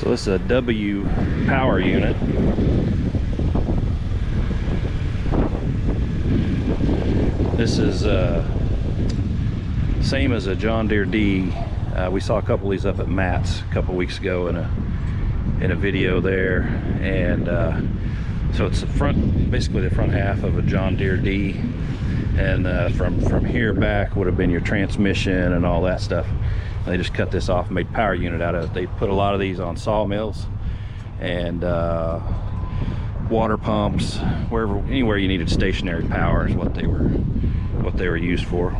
So this is a W power unit. This is same as a John Deere D. We saw a couple of these up at Matt's a couple weeks ago in a video there, and so it's the front, basically the front half of a John Deere D, and from here back would have been your transmission and all that stuff. They just cut this off and made power unit out of it. They put a lot of these on sawmills and water pumps, anywhere you needed stationary power is what they were used for.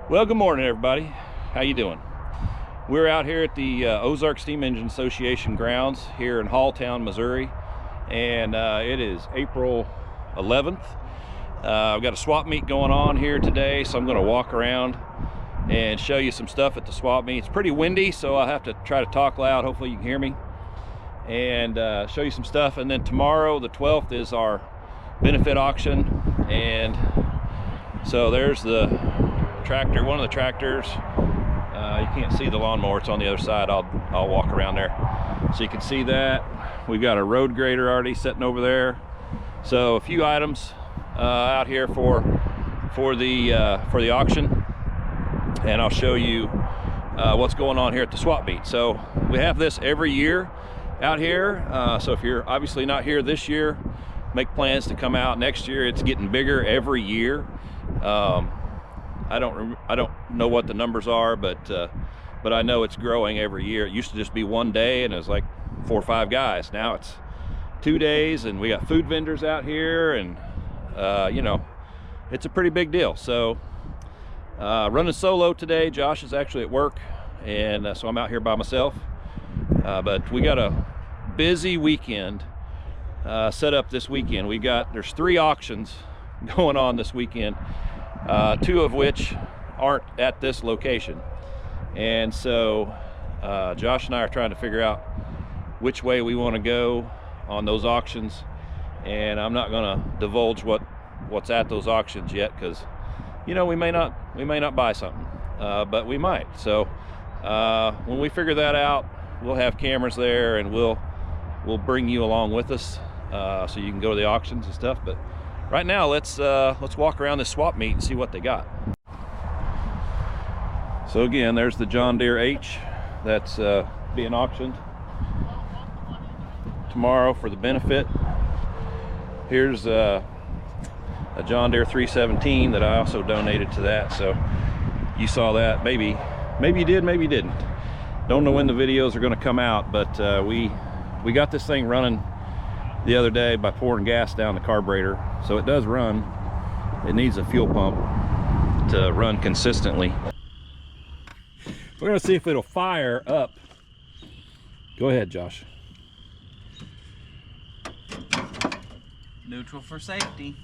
Well, good morning, everybody. How you doing? We're out here at the Ozarks Steam Engine Association grounds here in Halltown, Missouri, and it is April 11th. I've got a swap meet going on here today, so I'm going to walk around and show you some stuff at the swap meet. It's pretty windy, so I'll have to try to talk loud. Hopefully you can hear me, and show you some stuff. And then tomorrow, the 12th, is our benefit auction, and so there's the tractor, one of the tractors. You can't see the lawnmower, it's on the other side. I'll walk around there so you can see that. We've got a road grader already sitting over there. So a few items out here for the auction, and I'll show you what's going on here at the swap meet. So we have this every year out here, so if you're obviously not here this year, make plans to come out next year. It's getting bigger every year. I don't know what the numbers are, but I know it's growing every year. It used to just be one day and it was like 4 or 5 guys. Now it's 2 days, and we got food vendors out here, and you know, it's a pretty big deal. So running solo today. Josh is actually at work, and so I'm out here by myself, but we got a busy weekend set up this weekend. There's 3 auctions going on this weekend, 2 of which aren't at this location, and so Josh and I are trying to figure out which way we want to go on those auctions, and I'm not going to divulge what's at those auctions yet, because you know, we may not buy something, but we might. So when we figure that out, we'll have cameras there, and we'll bring you along with us, so you can go to the auctions and stuff. But right now, let's walk around this swap meet and see what they got. So again, there's the John Deere H that's being auctioned tomorrow for the benefit. Here's a John Deere 317 that I also donated to that. So you saw that. Maybe you did, maybe you didn't. Don't know when the videos are going to come out, but we got this thing running the other day by pouring gas down the carburetor, so it does run. It needs a fuel pump to run consistently. We're gonna see if it'll fire up. Go ahead, Josh. Neutral for safety.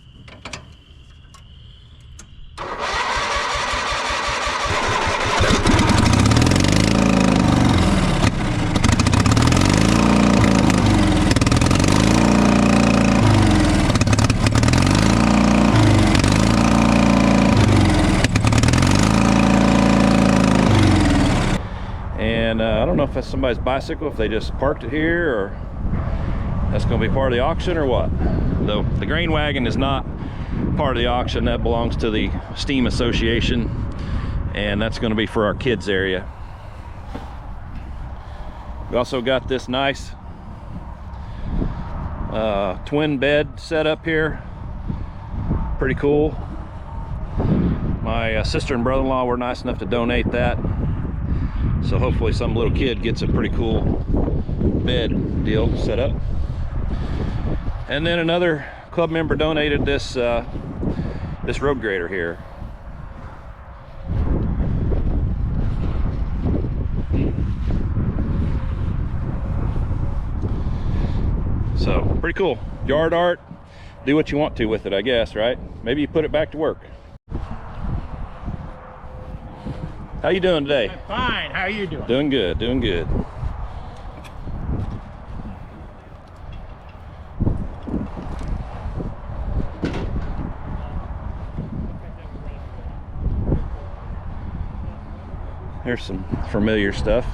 And I don't know if that's somebody's bicycle, if they just parked it here, or that's going to be part of the auction or what. Though the grain wagon is not part of the auction. That belongs to the Steam Association, and that's going to be for our kids area. We also got this nice twin bed set up here. Pretty cool. My sister and brother-in-law were nice enough to donate that. So hopefully some little kid gets a pretty cool bed deal set up. And then another club member donated this this road grader here. So pretty cool. Yard art. Do what you want to with it, I guess, right? Maybe you put it back to work. How you doing today? I'm fine. How are you doing? Doing good, doing good. Here's some familiar stuff.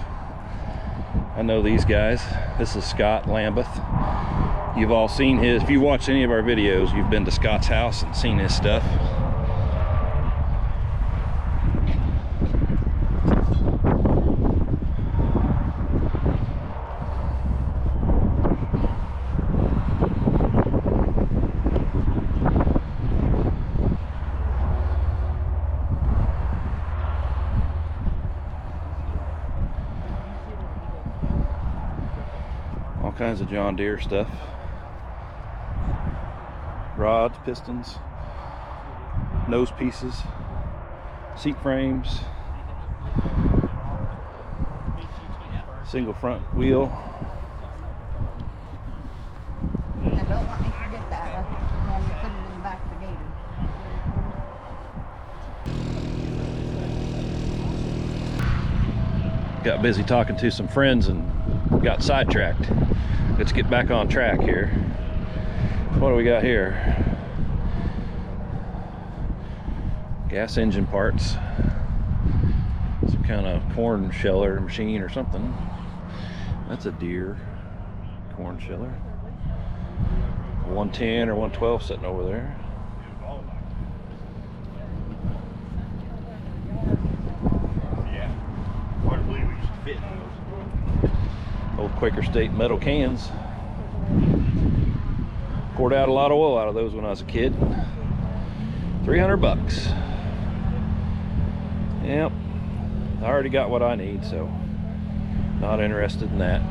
I know these guys. This is Scott Lambeth. You've all seen his, if you watched any of our videos, you've been to Scott's house and seen his stuff. All kinds of John Deere stuff. Rods, pistons, nose pieces, seat frames, single front wheel. And don't let me forget that. When you put it in the back of the gator. Got busy talking to some friends and got sidetracked. Let's get back on track here. What do we got here? Gas engine parts. Some kind of corn sheller machine or something. That's a Deere corn sheller. 110 or 112 sitting over there. Yeah. Hard to believe we used to fit in those. Old Quaker State metal cans. Poured out a lot of oil out of those when I was a kid. 300 bucks. Yep. I already got what I need, so not interested in that.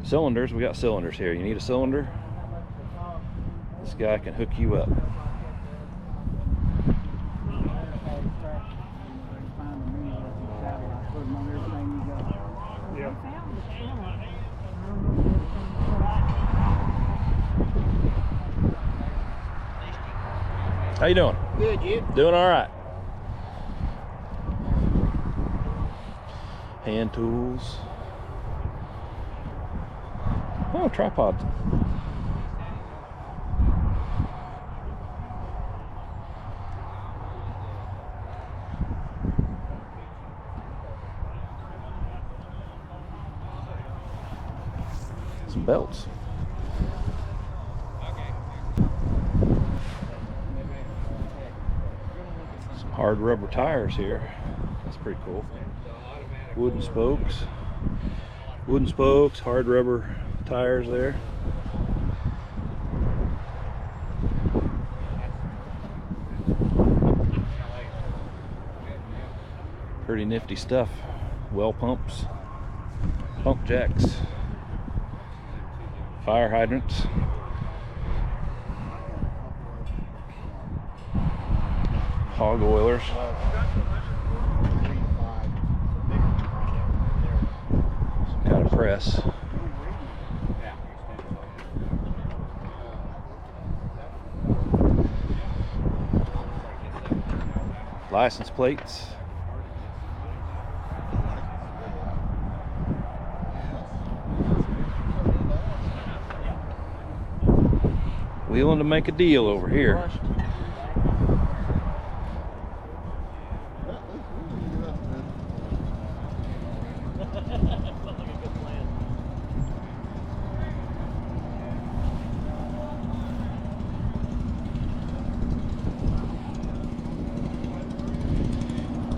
Cylinders, we got cylinders here. You need a cylinder? This guy can hook you up. How you doing? Good, you? Doing all right. Hand tools. Oh, tripod. Some belts. Hard rubber tires here. That's pretty cool. Wooden spokes, hard rubber tires there. Pretty nifty stuff. Well pumps, pump jacks, fire hydrants. Hog oilers. Some kind of press. License plates. Willing to make a deal over here.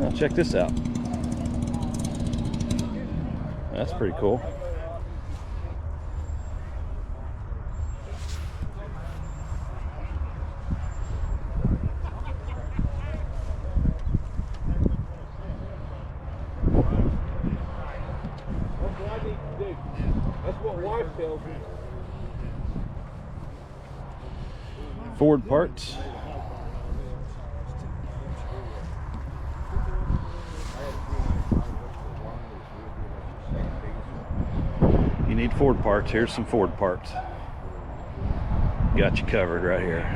Now check this out. That's pretty cool. That's what wife tells me. Ford parts. You need Ford parts. Here's some Ford parts. Got you covered right here.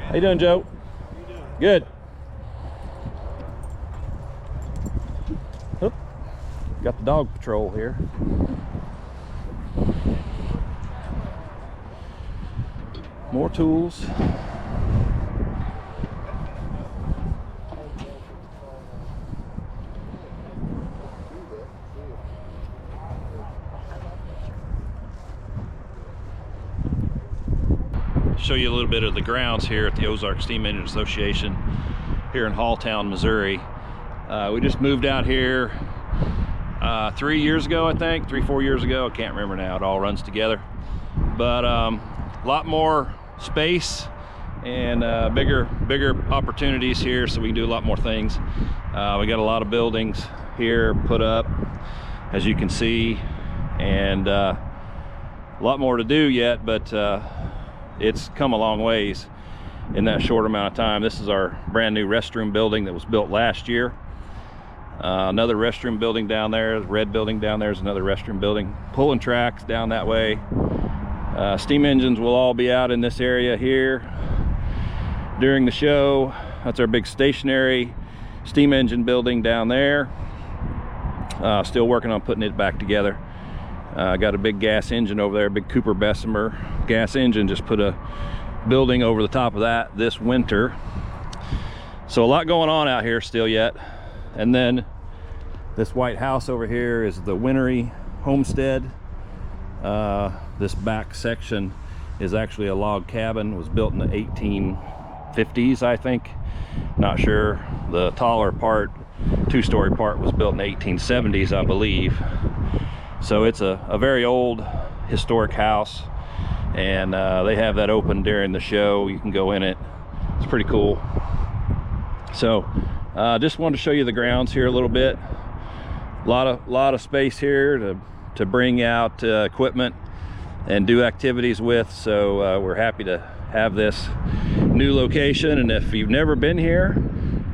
How you doing, Joe? Good. Oop. Got the dog patrol here. More tools. Show you a little bit of the grounds here at the Ozarks Steam Engine Association here in Halltown, Missouri. We just moved out here 3 years ago, I think, 3-4 years ago. I can't remember now. It all runs together. But a lot more space and bigger opportunities here, so we can do a lot more things. We got a lot of buildings here put up, as you can see, and a lot more to do yet, but it's come a long ways in that short amount of time. This is our brand new restroom building that was built last year. Another restroom building down there, the red building down there is another restroom building. Pulling tracks down that way. Steam engines will all be out in this area here during the show. That's our big stationary steam engine building down there. Still working on putting it back together. Got a big gas engine over there, big Cooper Bessemer gas engine. Just put a building over the top of that this winter. So a lot going on out here still yet. And then this white house over here is the Winery homestead. This back section is actually a log cabin. It was built in the 1850s, I think. Not sure. The taller part, two-story part, was built in the 1870s, I believe. So it's a very old historic house, and they have that open during the show. You can go in it. It's pretty cool. So just wanted to show you the grounds here a little bit. A lot of space here to bring out equipment and do activities with. So we're happy to have this new location. And if you've never been here,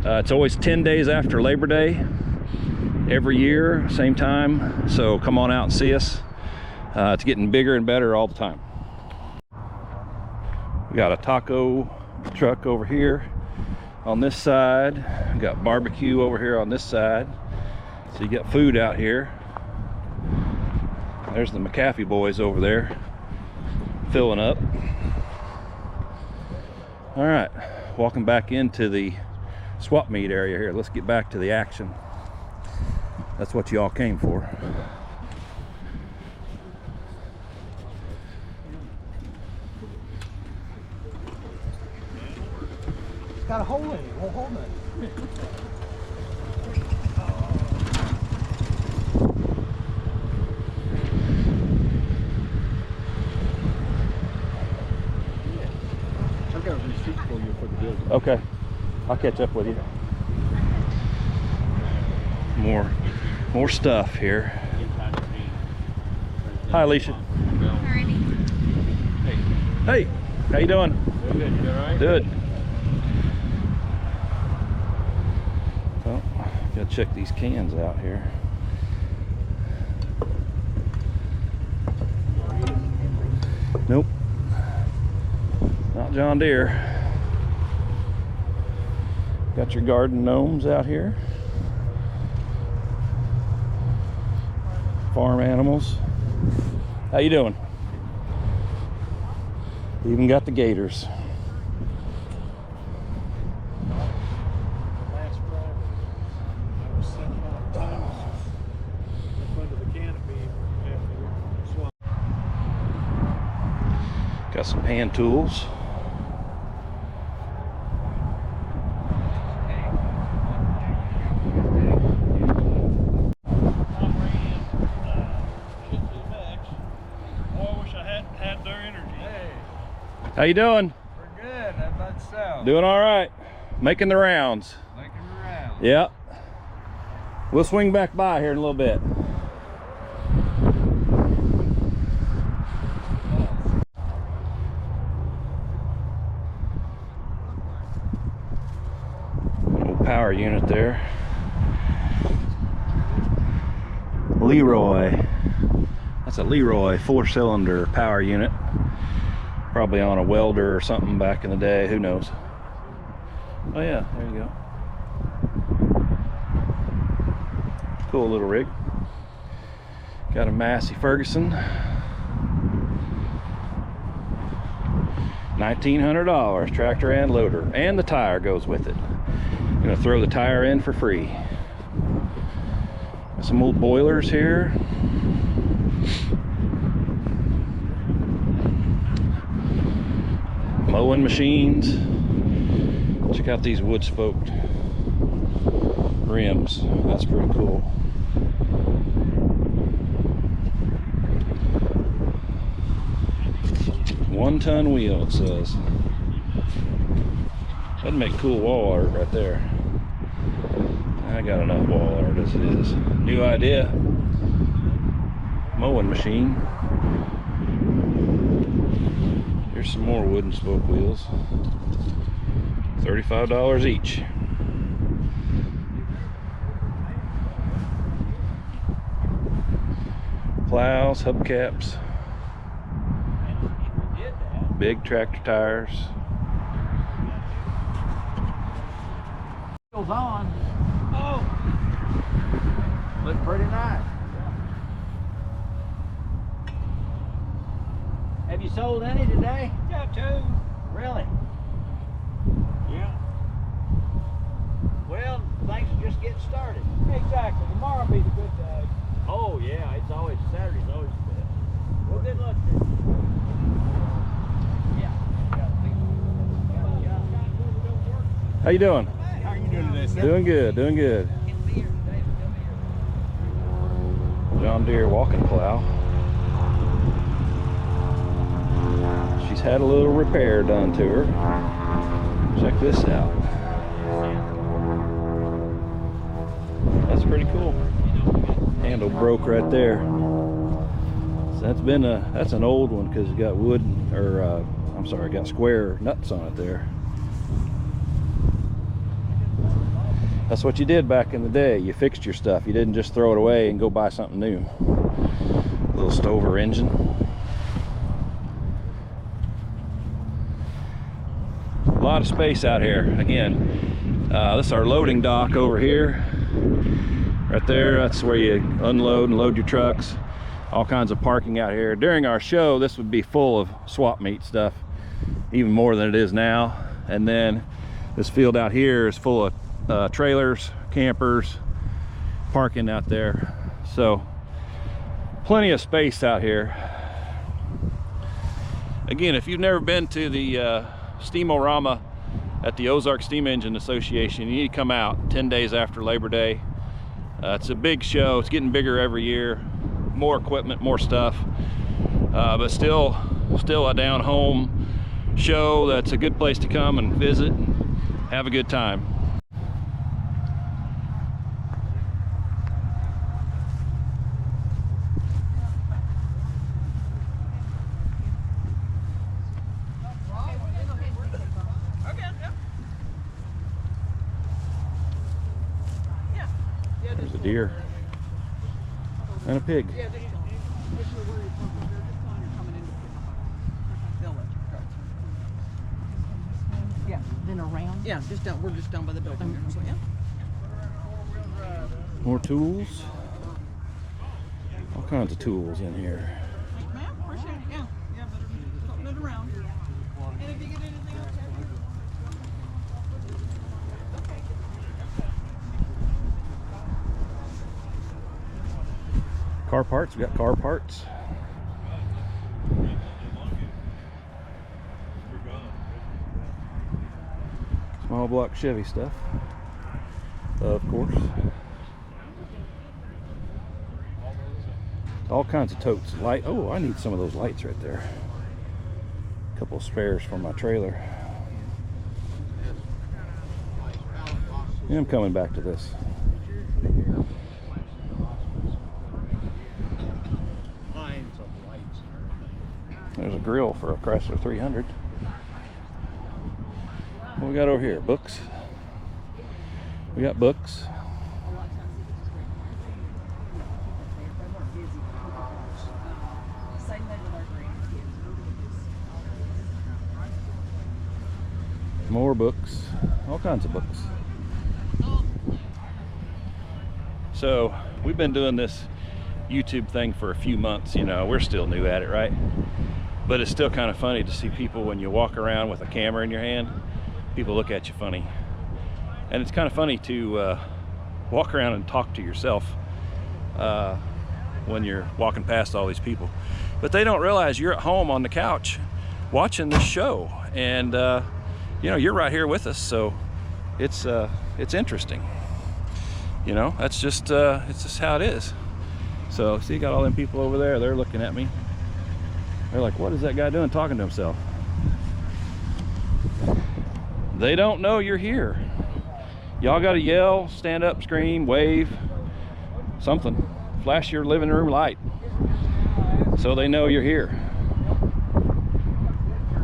it's always 10 days after Labor Day every year, same time. So come on out and see us. It's getting bigger and better all the time. We got a taco truck over here on this side. We got barbecue over here on this side. So you got food out here. There's the McAfee boys over there filling up. All right, walking back into the swap meet area here. Let's get back to the action. That's what you all came for. It's got a hole in it. It won't hold it. Okay, I'll catch up with you. More stuff here. Hi, Alicia. Hey, how you doing? Good. You all right? Good. Well, gotta check these cans out here. Nope, not John Deere. Got your garden gnomes out here. Farm animals. How you doing? Even got the gators. Last Friday, I was sitting on tiles in front of the canopy after the swamp. Got some hand tools. How you doing? We're good. How about yourself? Doing all right. Making the rounds. Making around. Yep. We'll swing back by here in a little bit. Old power unit there. Leroy. That's a Leroy 4-cylinder power unit. Probably on a welder or something back in the day, who knows. Oh yeah, there you go. Cool little rig. Got a Massey Ferguson. $1,900, tractor and loader, and the tire goes with it. I'm gonna throw the tire in for free. Got some old boilers here. Mowing machines. Check out these wood spoked rims. That's pretty cool. One-ton wheel, it says. That'd make cool wall art right there. I got enough wall art as it is. New idea. Mowing machine. Here's some more wooden spoke wheels. $35 each. Plows, hubcaps. Big tractor tires. Goes on. Oh, look pretty nice. Have you sold any today? Yeah, 2. Really? Yeah. Well, things are just getting started. Exactly. Tomorrow will be the good day. Oh yeah, it's always Saturday's always the best. Well, good luck to you. How you doing? How are you doing today, sir? Doing good, doing good. John Deere walking plow. She's had a little repair done to her. Check this out. That's pretty cool. Handle broke right there. So that's an old one because it got wood, or I'm sorry, got square nuts on it there. That's what you did back in the day. You fixed your stuff. You didn't just throw it away and go buy something new. Little Stover engine. A lot of space out here. Again, this is our loading dock over here. Right there, that's where you unload and load your trucks. All kinds of parking out here. During our show, this would be full of swap meet stuff, even more than it is now. And then this field out here is full of trailers, campers, parking out there. So plenty of space out here. Again, if you've never been to the Steam-O-Rama at the Ozarks Steam Engine Association, you need to come out 10 days after Labor Day. It's a big show. It's getting bigger every year. More equipment, more stuff, but still a down home show that's a good place to come and visit, have a good time. There's a deer and a pig. Yeah, then around. Yeah, just down. We're just down by the building. So yeah. More tools. All kinds of tools in here. Ma'am, appreciate it. Yeah, yeah, better putting it around. And if you get anything else, Car parts, we got car parts. Small block Chevy stuff, of course. All kinds of totes. Light. Oh, I need some of those lights right there. A couple of spares for my trailer. And I'm coming back to this. There's a grill for a Chrysler 300. What we got over here? Books. We got books. More books, all kinds of books. So we've been doing this YouTube thing for a few months, you know, we're still new at it, right? But it's still kind of funny to see people when you walk around with a camera in your hand, people look at you funny. And it's kind of funny to walk around and talk to yourself when you're walking past all these people. But they don't realize you're at home on the couch watching this show, and you know, you're right here with us, so it's interesting. You know, that's just it's just how it is. So see, you got all them people over there, they're looking at me. They're like, what is that guy doing talking to himself? They don't know you're here. Y'all gotta yell, stand up, scream, wave, something. Flash your living room light so they know you're here.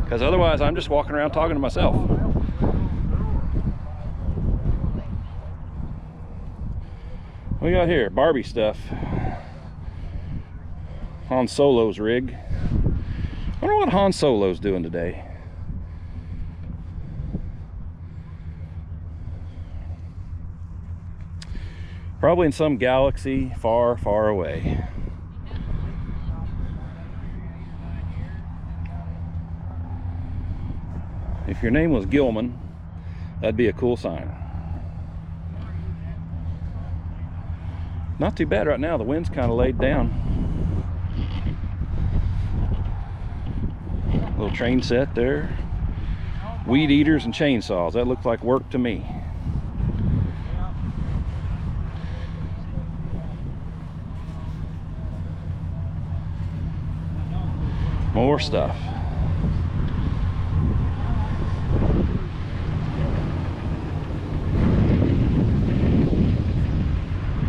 Because otherwise I'm just walking around talking to myself. What we got here? Barbie stuff. Han Solo's rig. I wonder what Han Solo's doing today. Probably in some galaxy far, far away. If your name was Gilman, that'd be a cool sign. Not too bad right now, the wind's kind of laid down. Little train set there. Weed eaters and chainsaws, that looks like work to me. More stuff.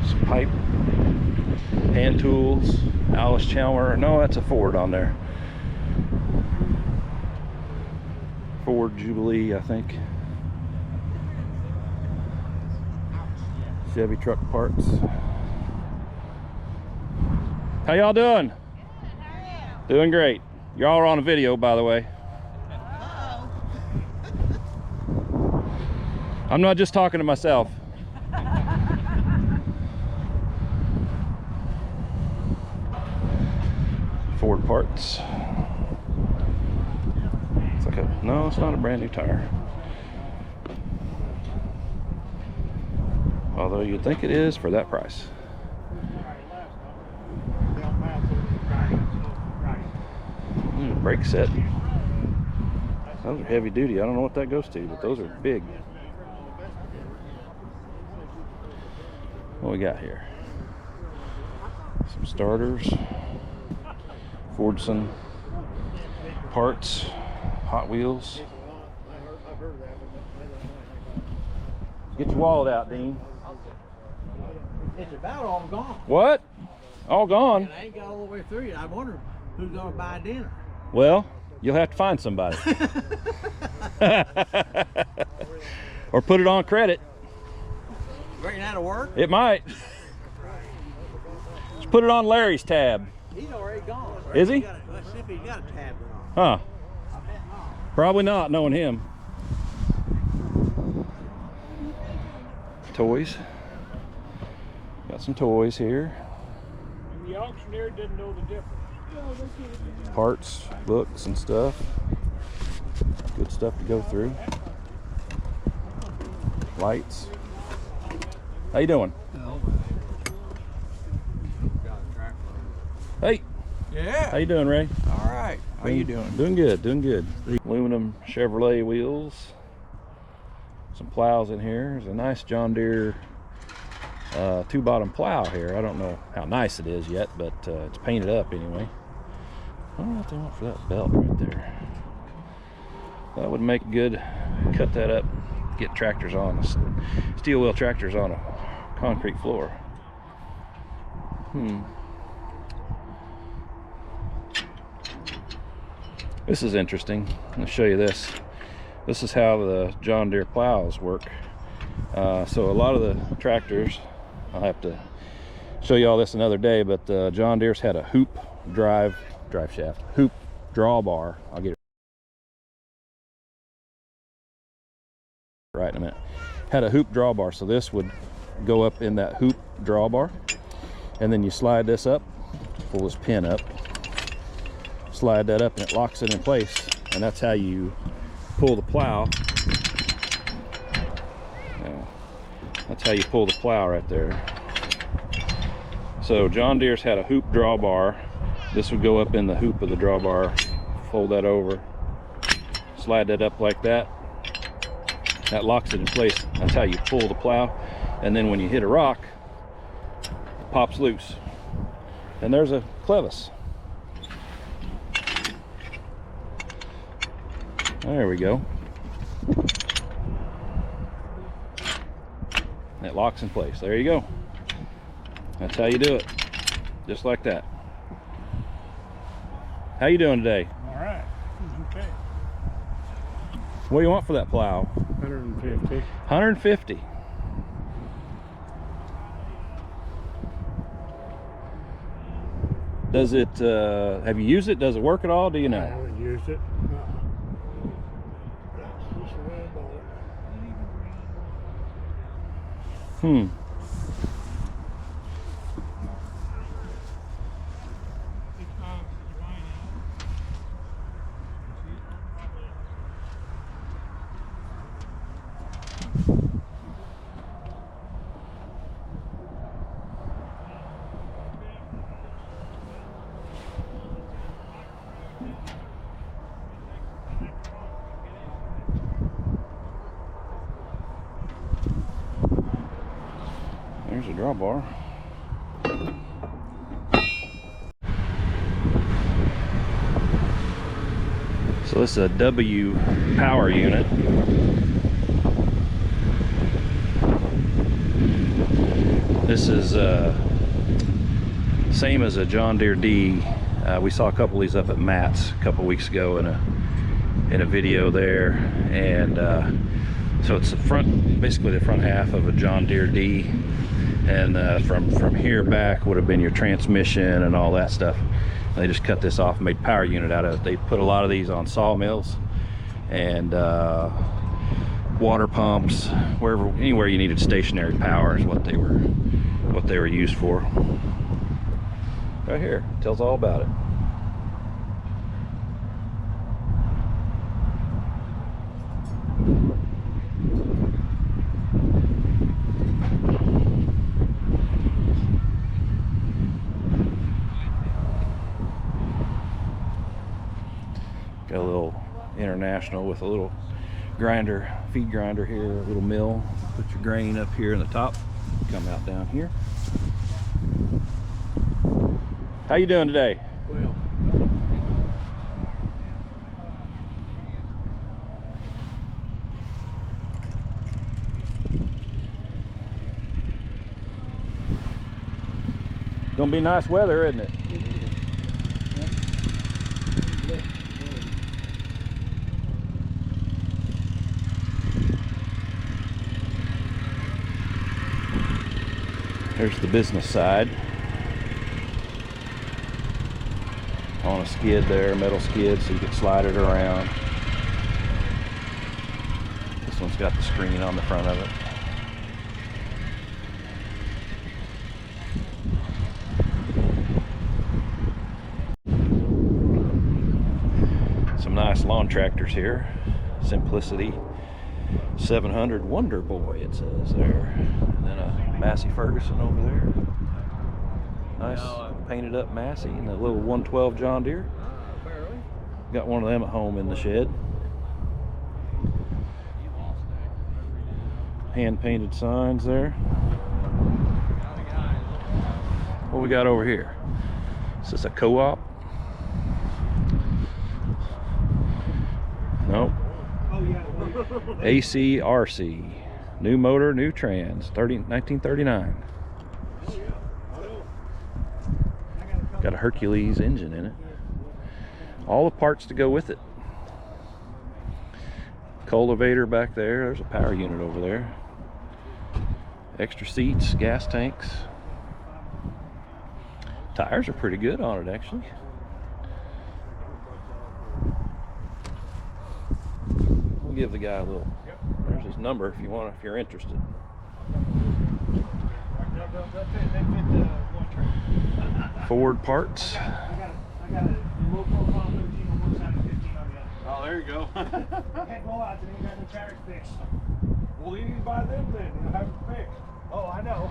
Some pipe, hand tools, Alice Chalmer. No, that's a Ford on there. Ford Jubilee, I think. Chevy truck parts. How y'all doing? Doing great. Y'all are on a video, by the way. I'm not just talking to myself. Ford parts. It's like a, no, it's not a brand new tire. Although you'd think it is for that price. Brake set. Those are heavy duty. I don't know what that goes to, but those are big. What we got here? Some starters. Fordson parts. Hot Wheels. Get your wallet out, Dean. It's about all gone. What? All gone? And I ain't got all the way through yet. I wonder who's gonna buy dinner. Well, you'll have to find somebody. Or put it on credit. Reckon that'll work? It might. Just put it on Larry's tab. He's already gone. Is he? Let's see if he's got a tab or Huh. not. I bet not. Probably not, knowing him. Toys. Got some toys here. The auctioneer didn't know the difference. Parts, books and stuff. Good stuff to go through. Lights. How you doing? Hey. Yeah. How you doing, Ray? All right. How you doing? Doing good, doing good. Aluminum Chevrolet wheels. Some plows in here. There's a nice John Deere two-bottom plow here. I don't know how nice it is yet, but it's painted up anyway. I don't know what they want for that belt right there. That would make good. Cut that up, get tractors on, steel wheel tractors on a concrete floor. This is interesting. I'll show you this. This is how the John Deere plows work. So a lot of the tractors, I'll have to show you all this another day, but John Deere's had a hoop drive shaft, hoop drawbar. I'll get it right in a minute. Had a hoop drawbar, so this would go up in that hoop drawbar, and then you slide this up, pull this pin up, slide that up, and it locks it in place, and that's how you pull the plow. That's how you pull the plow right there. So John Deere's had a hoop drawbar. This would go up in the hoop of the drawbar. Fold that over, slide that up like that. That locks it in place. That's how you pull the plow. And then when you hit a rock, it pops loose. And there's a clevis. There we go. It locks in place. There you go. That's how you do it. Just like that. How you doing today? All right. Okay. What do you want for that plow? 150. 150. Does it, have you used it? Does it work at all? Do you I know? haven't used it. That's just the way I bought it. There's a drawbar. So this is a W power unit. This is same as a John Deere D. We saw a couple of these up at Matt's a couple weeks ago in a video there, and so it's the front, basically the front half of a John Deere D, and from here back would have been your transmission and all that stuff. They just cut this off and made power unit out of it. They put a lot of these on sawmills and water pumps, anywhere you needed stationary power is what they were used for. Right here, tells all about it. Got a little International with a little grinder, feed grinder here, a little mill. Put your grain up here in the top, come out down here. How you doing today? Well, Gonna be nice weather, isn't it? There's the business side. On a skid there, metal skid, so you can slide it around. This one's got the screen on the front of it. Some nice lawn tractors here. Simplicity 700 Wonder Boy, it says there. And then a Massey Ferguson over there. Nice painted up Massey, and a little 112 John Deere. Got one of them at home in the shed. Hand painted signs there. What we got over here? Is this a co-op? Nope. ACRC. New motor, new trans. 1939. Got a Hercules engine in it. All the parts to go with it. Cultivator back there. There's a power unit over there. Extra seats, gas tanks. Tires are pretty good on it, actually. We'll give the guy a little. There's his number if you're interested. Ford parts. I got a low profile 13 on one side and 15 on the other. Oh, there you go. Can't go out today, got the tractor fixed. Well, you need to buy them then. You'll have it fixed. Oh, I know.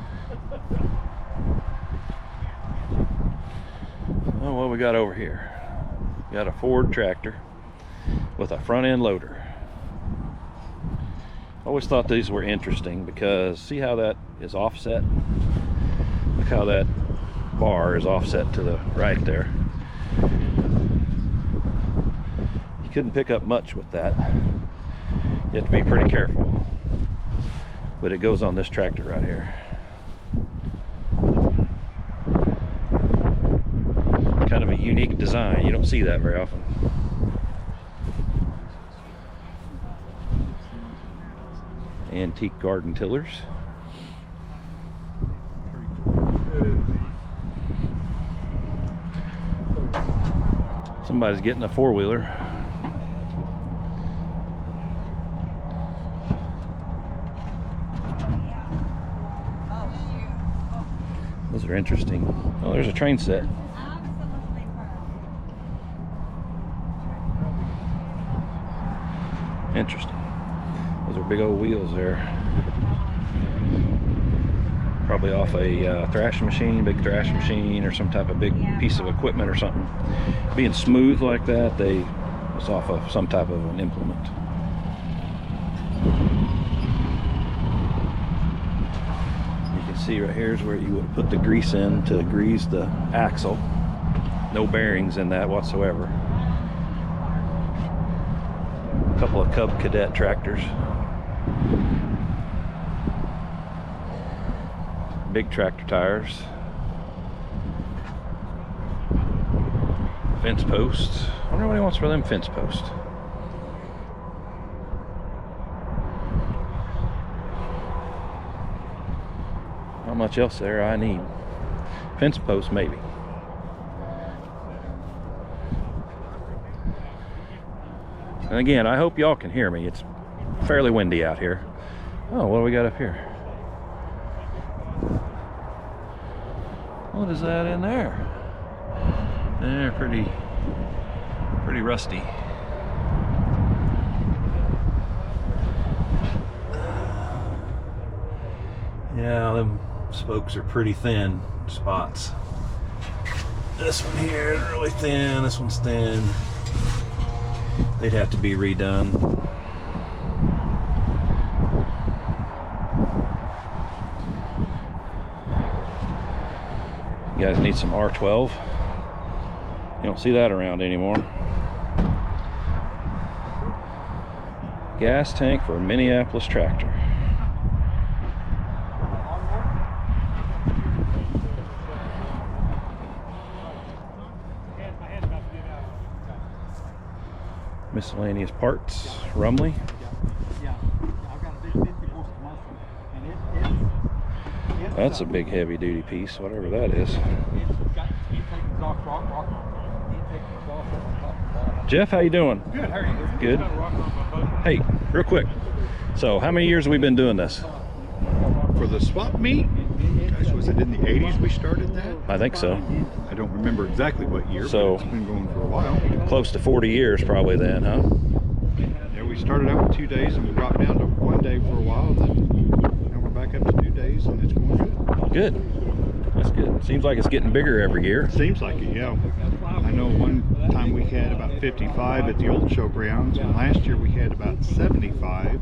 Oh, what we got over here? We got a Ford tractor with a front end loader. I always thought these were interesting because see how that is offset? Look how that bar is offset to the right there. You couldn't pick up much with that. You have to be pretty careful. But it goes on this tractor right here. Kind of a unique design. You don't see that very often. Antique garden tillers. Somebody's getting a four-wheeler. Those are interesting. Oh, there's a train set. Interesting. Those are big old wheels there. Probably off a thrashing machine, big thrashing machine, or some type of big piece of equipment or something. Being smooth like that, it's off of some type of an implement. You can see right here is where you would put the grease in to grease the axle. No bearings in that whatsoever. A couple of Cub Cadet tractors. Big tractor tires. Fence posts. I wonder what he wants for them fence posts. Not much else there I need. Fence posts maybe. And again, I hope y'all can hear me. It's fairly windy out here. Oh, what do we got up here? What is that in there? They're pretty rusty. Yeah, them spokes are pretty thin spots. This one here is really thin, this one's thin. They'd have to be redone. You guys need some R12. You don't see that around anymore. Gas tank for a Minneapolis tractor. Miscellaneous parts, Rumley. That's a big heavy duty piece, whatever that is. Jeff, how you doing? Good, how are you? Good. Hey, real quick. So how many years have we been doing this? For the swap meet, gosh, was it in the 80s we started that? I think so. I don't remember exactly what year, So- but it's been going for a while. Close to 40 years probably then, huh? Yeah, we started out with 2 days and we dropped down to 1 day for a while, and then now we're back up to 2 days and it's going good. Good. That's good. Seems like it's getting bigger every year. Seems like it, yeah. I know one time we had about 55 at the old showgrounds, and last year we had about 75.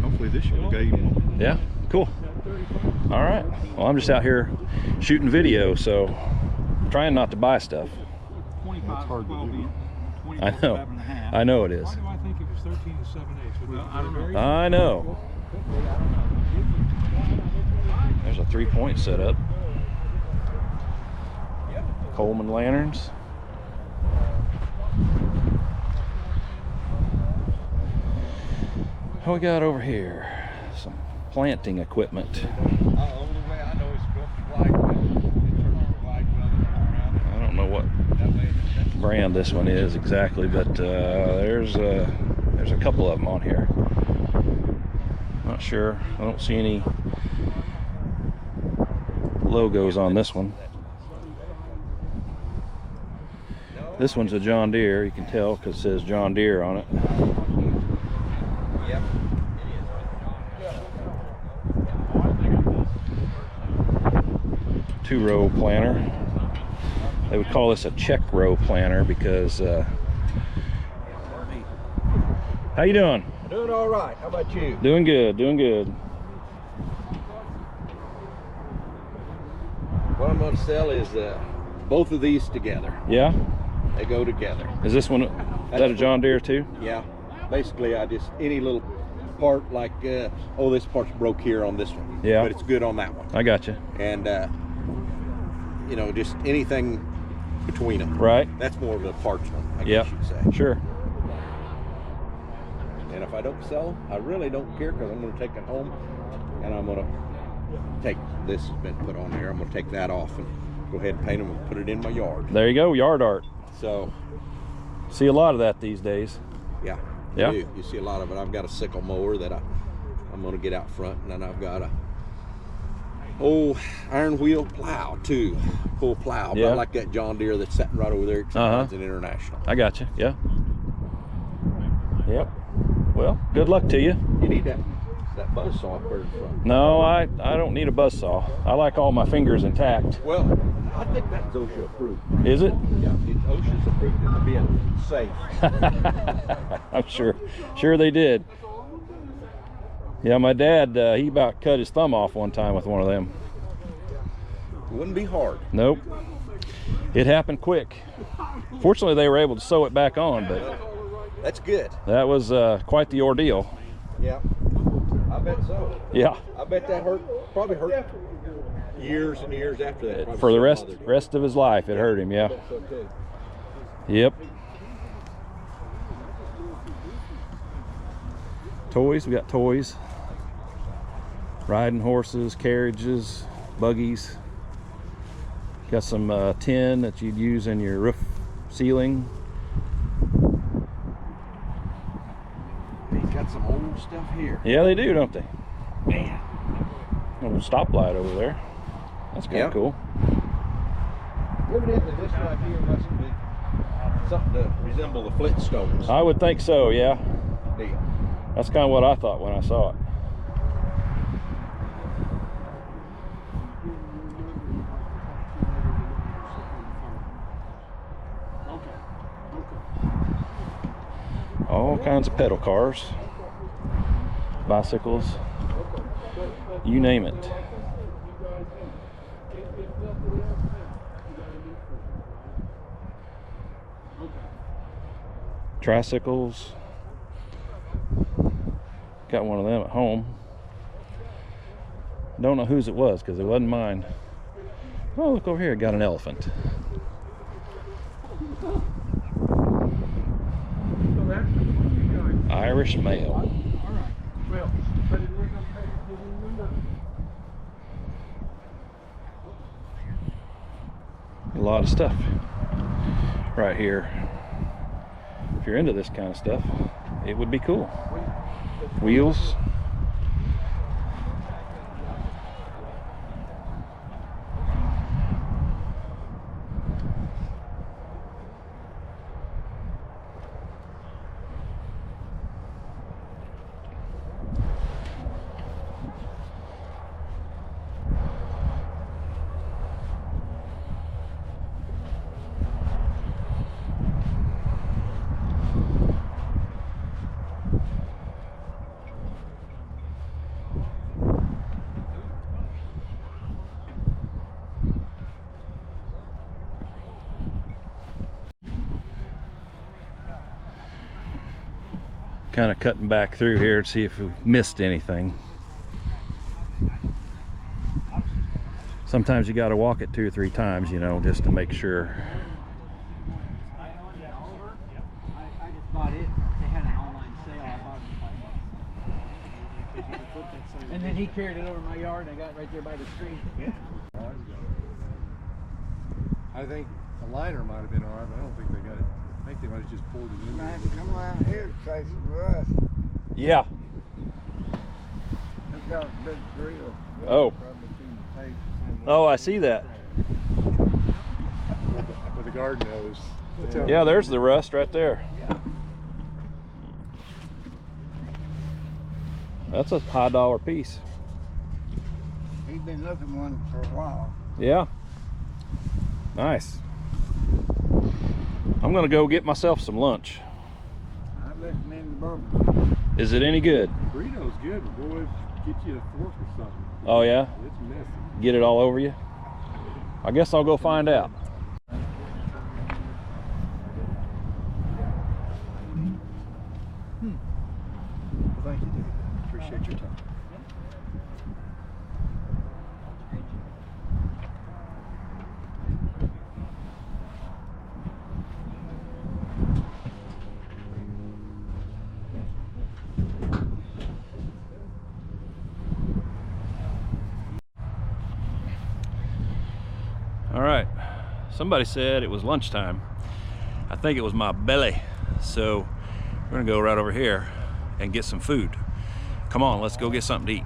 Hopefully this year we'll get even more. Yeah, cool. All right. Well, I'm just out here shooting video, so trying not to buy stuff. That's hard to do. I know. I know it is. Why do I think it was 13 to 7/8? I don't know. I know. There's a 3-point setup. Coleman lanterns. What we got over here? Some planting equipment. I don't know what brand this one is exactly, but there's a couple of them on here. Not sure. I don't see any logos on this one. This one's a John Deere. You can tell because it says John Deere on it. Yep. Two-row planter. They would call this a check row planter because how you doing? Doing all right. How about you? Doing good, doing good. What I'm going to sell is both of these together. Yeah? They go together. Is this one, is that a John Deere too? Yeah. Basically, I just, any little part like, oh, this part's broke here on this one. Yeah. But it's good on that one. I got you. And, you know, just anything between them. Right. That's more of a parts one, I Yeah. guess you'd say. Sure. And if I don't sell them, I really don't care because I'm going to take it home and I'm going to take this has been put on here. I'm going to take that off and go ahead and paint them and put it in my yard. There you go, yard art. So, See a lot of that these days. yeah, Yeah. you do. You see a lot of it. I've got a sickle mower that I'm going to get out front, and then I've got a old iron wheel plow too, full plow. Yeah. But I like that John Deere that's sitting right over there. It's an International. I got you. Yeah. Yep. Well, good luck to you. You need that buzz saw up there in front. No, I don't need a buzz saw. I like all my fingers intact. Well, I think that's OSHA approved. Is it? Yeah, it's OSHA's approved it to being safe. I'm sure they did. Yeah, my dad, he about cut his thumb off one time with one of them. It wouldn't be hard. Nope. It happened quick. Fortunately, they were able to sew it back on, but That's good. that was quite the ordeal. Yeah, I bet so. Yeah. I bet that probably hurt years and years after that. Probably For the still bothered him. rest of his life, it hurt him, yeah. I bet so too. Yep. Toys, we got toys. Riding horses, carriages, buggies. Got some tin that you'd use in your roof ceiling. He's got some old stuff here. Yeah, they do, don't they? Man. Little stoplight over there. That's kind of Yeah. cool. Evidently, this right here must be something to resemble the Flintstones. I would think so, yeah. Deal. That's kind of what I thought when I saw it. All kinds of pedal cars, bicycles, you name it. Tricycles. Got one of them at home. Don't know whose it was because it wasn't mine. Oh, look over here, got an elephant. Irish male. A lot of stuff right here. If you're into this kind of stuff, it would be cool. Wheels. Kind of cutting back through here to see if we missed anything. Sometimes you got to walk it 2 or 3 times, you know, just to make sure. I just bought it. They had an online sale. I bought it for $5. And then he carried it over my yard and I got it right there by the street. Yeah. I think the liner might have been alright, but I don't think they got it. I think they might have just pulled it in. Come around here and say some rust. Yeah. got a big grill. Oh. Probably seen the tape the same way. Oh, I see that. With the garden hose. Yeah, there's the rust right there. That's a high dollar piece. He's been looking one for a while. Yeah. Nice. I'm gonna go get myself some lunch. I recommend the bourbon. Is it any good? Burrito's good, but boy, get you a fork or something. Oh yeah? It's messy. Get it all over you? I guess I'll go find out. Thank you, David. Appreciate your time. All right, somebody said it was lunchtime. I think it was my belly. So we're gonna go right over here and get some food. Come on, let's go get something to eat.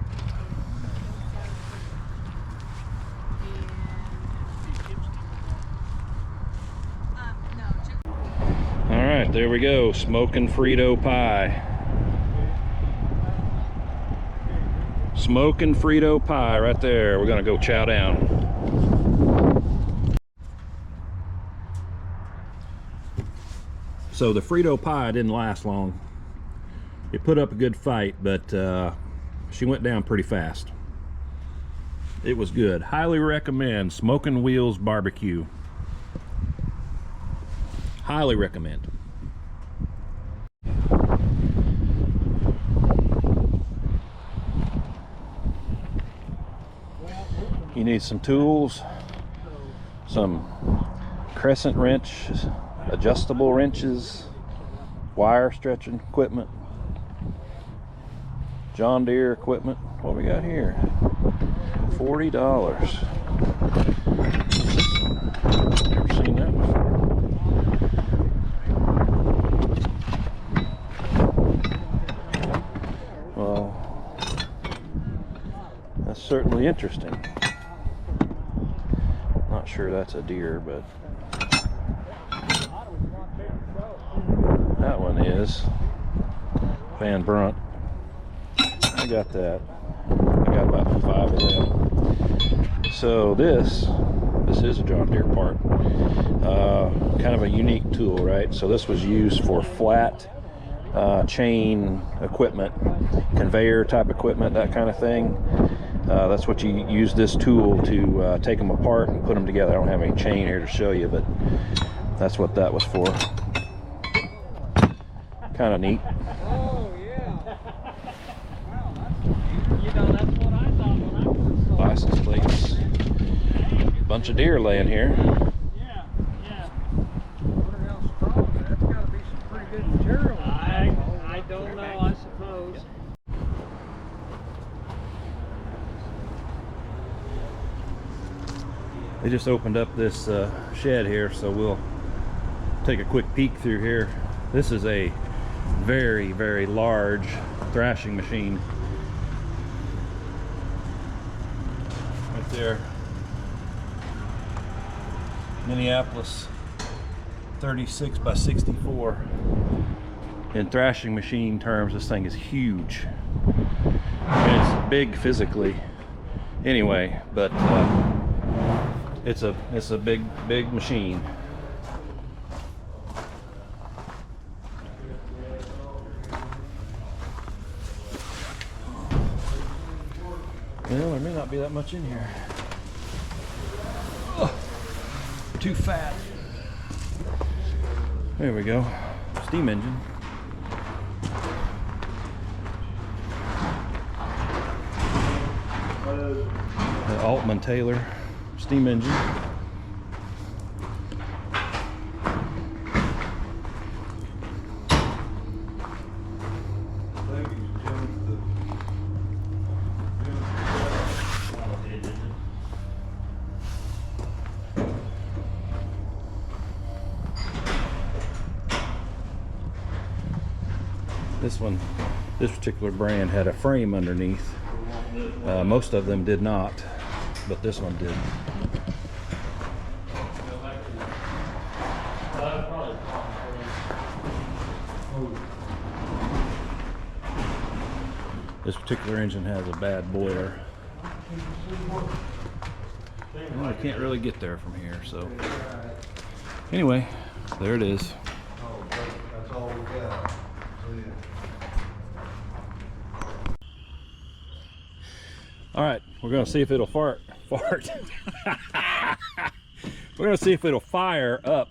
All right, there we go, smoking Frito pie. Smoking Frito pie right there. We're gonna go chow down. So the Frito pie didn't last long. It put up a good fight, but she went down pretty fast. It was good. Highly recommend Smoking Wheels Barbecue. Highly recommend. You need some tools, some crescent wrenches, adjustable wrenches, wire stretching equipment, John Deere equipment. What we got here? $40. Never seen that before. Well, that's certainly interesting. Not sure that's a Deere, but that one is Van Brunt. I got that. I got about 5 of them. So this is a John Deere part. Kind of a unique tool, right? So this was used for flat chain equipment, conveyor type equipment, that kind of thing. That's what you use this tool to take them apart and put them together. I don't have any chain here to show you, but that's what that was for. Kind of neat. Oh, yeah. Wow, that's, you know, that's what I thought when I first saw it. License plates. Bunch of deer laying here. Yeah, yeah. Wonder how strong. That's got to be some pretty good material. I don't know, I suppose. They just opened up this shed here, so we'll take a quick peek through here. This is a very, very large thrashing machine. Right there. Minneapolis 36 by 64. In thrashing machine terms, this thing is huge. And it's big physically anyway, but it's a big machine. Well, there may not be that much in here. Ugh, too fat. There we go. Steam engine. The Altman Taylor steam engine. This particular brand had a frame underneath Most of them did not, but this one did. This particular engine has a bad boiler. Well, I can't really get there from here, so anyway, there it is. That's all we got. All right, we're gonna see if it'll fart. We're gonna see if it'll fire up